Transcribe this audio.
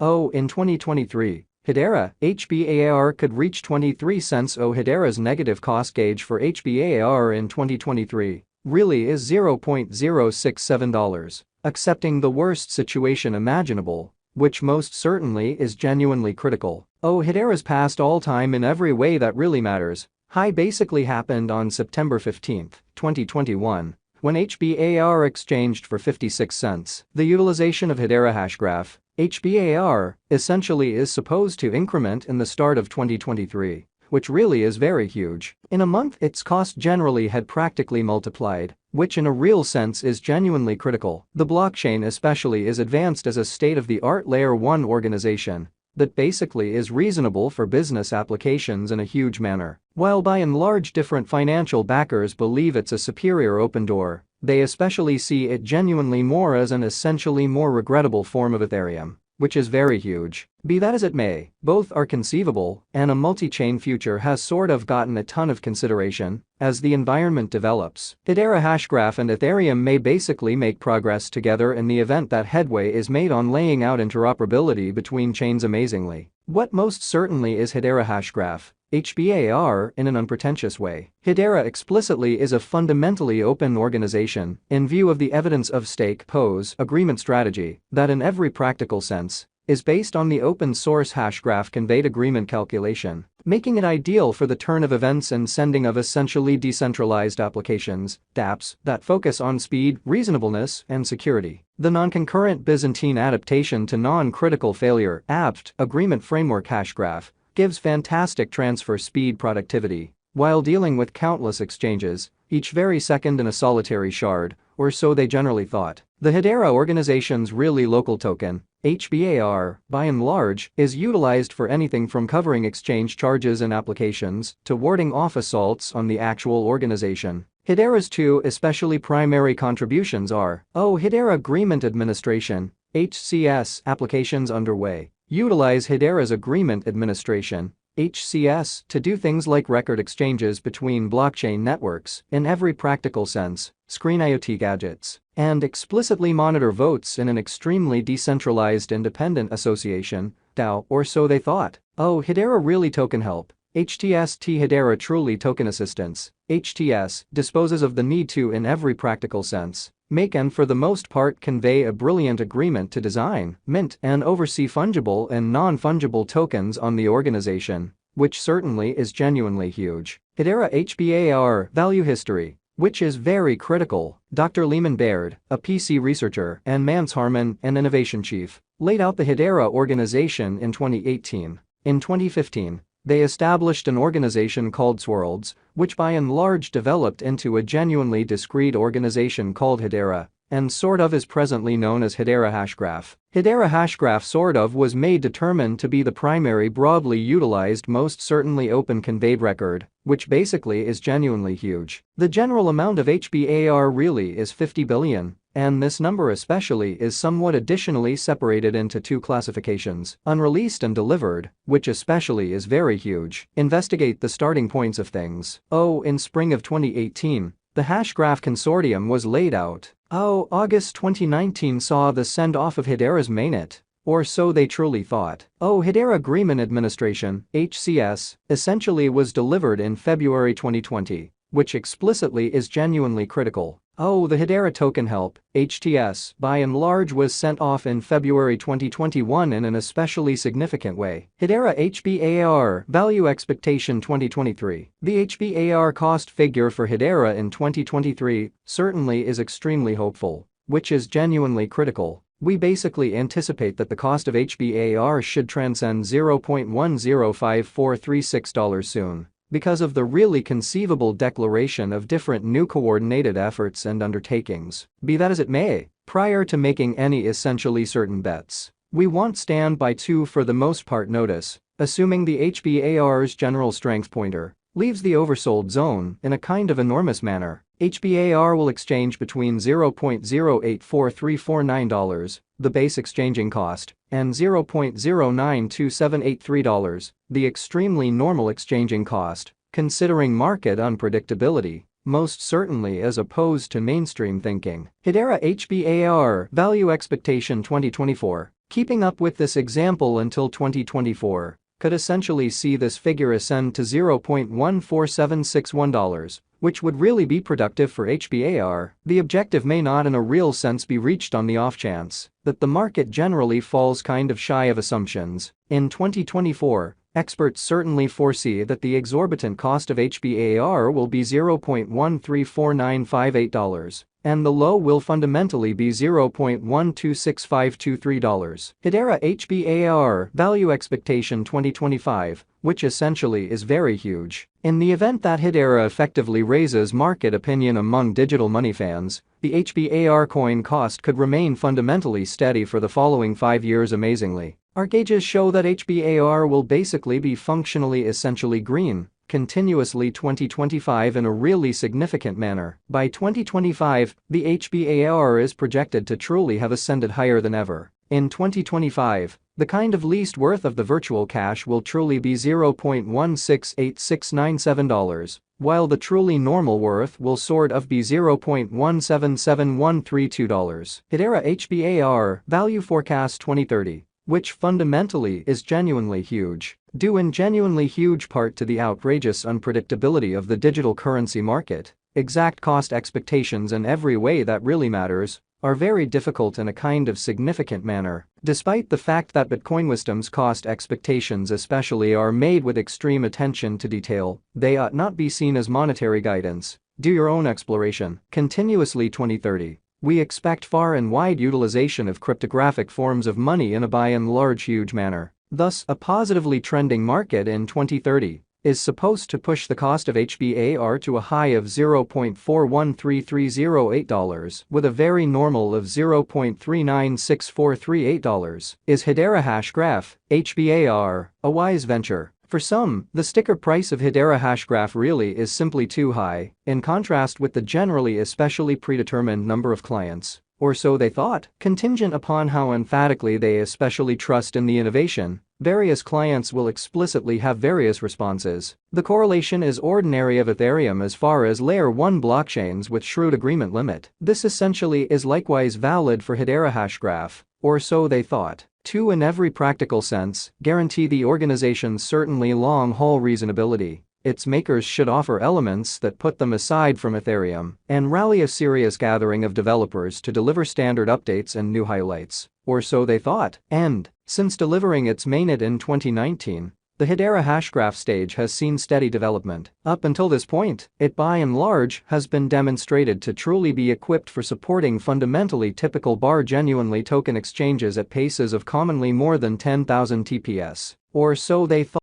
In 2023, Hedera, HBAR could reach 23 cents. Hedera's negative cost gauge for HBAR in 2023 really is $0.067, accepting the worst situation imaginable, which most certainly is genuinely critical. Hedera's past all time in every way that really matters. High basically happened on September 15, 2021, when HBAR exchanged for 56 cents. The utilization of Hedera hashgraph, HBAR, essentially is supposed to increment in the start of 2023, which really is very huge. In a month, its cost generally had practically multiplied, which in a real sense is genuinely critical. The blockchain especially is advanced as a state-of-the-art layer 1 organization that basically is reasonable for business applications in a huge manner. While by and large different financial backers believe it's a superior open door, they especially see it genuinely more as an essentially more regrettable form of Ethereum, which is very huge. Be that as it may, both are conceivable, and a multi-chain future has sort of gotten a ton of consideration as the environment develops. Hedera hashgraph and Ethereum may basically make progress together in the event that headway is made on laying out interoperability between chains amazingly. What most certainly is Hedera hashgraph, HBAR, in an unpretentious way. Hedera explicitly is a fundamentally open organization in view of the evidence of stake pose agreement strategy that in every practical sense is based on the open source hashgraph conveyed agreement calculation, making it ideal for the turn of events and sending of essentially decentralized applications, dApps, that focus on speed, reasonableness, and security. The non-concurrent Byzantine adaptation to non-critical failure (apt) agreement framework hashgraph gives fantastic transfer speed productivity while dealing with countless exchanges, each very second in a solitary shard, or so they generally thought. The Hedera organization's really local token, HBAR, by and large, is utilized for anything from covering exchange charges and applications to warding off assaults on the actual organization. Hedera's two especially primary contributions are Hedera Agreement Administration, HCS, applications underway utilize Hedera's Agreement Administration, HCS, to do things like record exchanges between blockchain networks in every practical sense, screen IoT gadgets, and explicitly monitor votes in an extremely decentralized independent association, DAO, or so they thought. Hedera really token help. HTST Hedera truly token assistance. HTS disposes of the need to in every practical sense make and for the most part convey a brilliant agreement to design, mint, and oversee fungible and non-fungible tokens on the organization, which certainly is genuinely huge. Hedera HBAR value history, which is very critical. Dr. Lehman Baird, a PC researcher and Mance Harmon, an innovation chief, laid out the Hedera organization in 2018. In 2015, they established an organization called Swirlds, which by and large developed into a genuinely discrete organization called Hedera, and sort of is presently known as Hedera hashgraph. Hedera hashgraph sort of was made determined to be the primary broadly utilized most certainly open conveyed record, which basically is genuinely huge. The general amount of HBAR really is 50 billion. And this number especially is somewhat additionally separated into two classifications, unreleased and delivered, which especially is very huge. Investigate the starting points of things. In spring of 2018, the hashgraph consortium was laid out. August 2019 saw the send-off of Hedera's mainnet, or so they truly thought. Hedera Agreement Administration, HCS, essentially was delivered in February 2020, which explicitly is genuinely critical. The Hedera token help, HTS, by and large was sent off in February 2021 in an especially significant way. Hedera HBAR value expectation 2023. The HBAR cost figure for Hedera in 2023 certainly is extremely hopeful, which is genuinely critical. We basically anticipate that the cost of HBAR should transcend $0.105436 soon, because of the really conceivable declaration of different new coordinated efforts and undertakings. Be that as it may, prior to making any essentially certain bets, we want standby to for the most part notice, assuming the HBAR's general strength pointer leaves the oversold zone in a kind of enormous manner. HBAR will exchange between $0.0843449, the base exchanging cost, and $0.092783, the extremely normal exchanging cost, considering market unpredictability, most certainly as opposed to mainstream thinking. Hedera HBAR value expectation 2024. Keeping up with this example until 2024 could essentially see this figure ascend to $0.14761, which would really be productive for HBAR. The objective may not in a real sense be reached on the off chance that the market generally falls kind of shy of assumptions. In 2024, experts certainly foresee that the exorbitant cost of HBAR will be $0.1349588, and the low will fundamentally be $0.126523. Hedera HBAR value expectation 2025, which essentially is very huge. In the event that Hedera effectively raises market opinion among digital money fans, the HBAR coin cost could remain fundamentally steady for the following 5 years amazingly. Our gauges show that HBAR will basically be functionally essentially green continuously 2025 in a really significant manner. By 2025, the HBAR is projected to truly have ascended higher than ever. In 2025, the kind of least worth of the virtual cash will truly be $0.168697, while the truly normal worth will sort of be $0.177132. Hedera HBAR value forecast 2030, which fundamentally is genuinely huge, due in genuinely huge part to the outrageous unpredictability of the digital currency market. Exact cost expectations in every way that really matters are very difficult in a kind of significant manner. Despite the fact that Bitcoin wisdom's cost expectations especially are made with extreme attention to detail, they ought not be seen as monetary guidance. Do your own exploration. Continuously 2030. We expect far and wide utilization of cryptographic forms of money in a by and large huge manner. Thus, a positively trending market in 2030 is supposed to push the cost of HBAR to a high of $0.413308 with a very normal of $0.396438. Is Hedera hashgraph, HBAR, a wise venture? For some, the sticker price of Hedera hashgraph really is simply too high, in contrast with the generally especially predetermined number of clients. Or so they thought. Contingent upon how emphatically they especially trust in the innovation, various clients will explicitly have various responses. The correlation is ordinary of Ethereum as far as layer 1 blockchains with shrewd agreement limit. This essentially is likewise valid for Hedera hashgraph, or so they thought. 2. In every practical sense, guarantee the organization's certainly long-haul reasonability. Its makers should offer elements that put them aside from Ethereum and rally a serious gathering of developers to deliver standard updates and new highlights, or so they thought. And, since delivering its mainnet in 2019, the Hedera hashgraph stage has seen steady development. Up until this point, it by and large has been demonstrated to truly be equipped for supporting fundamentally typical bar genuinely token exchanges at paces of commonly more than 10,000 TPS, or so they thought.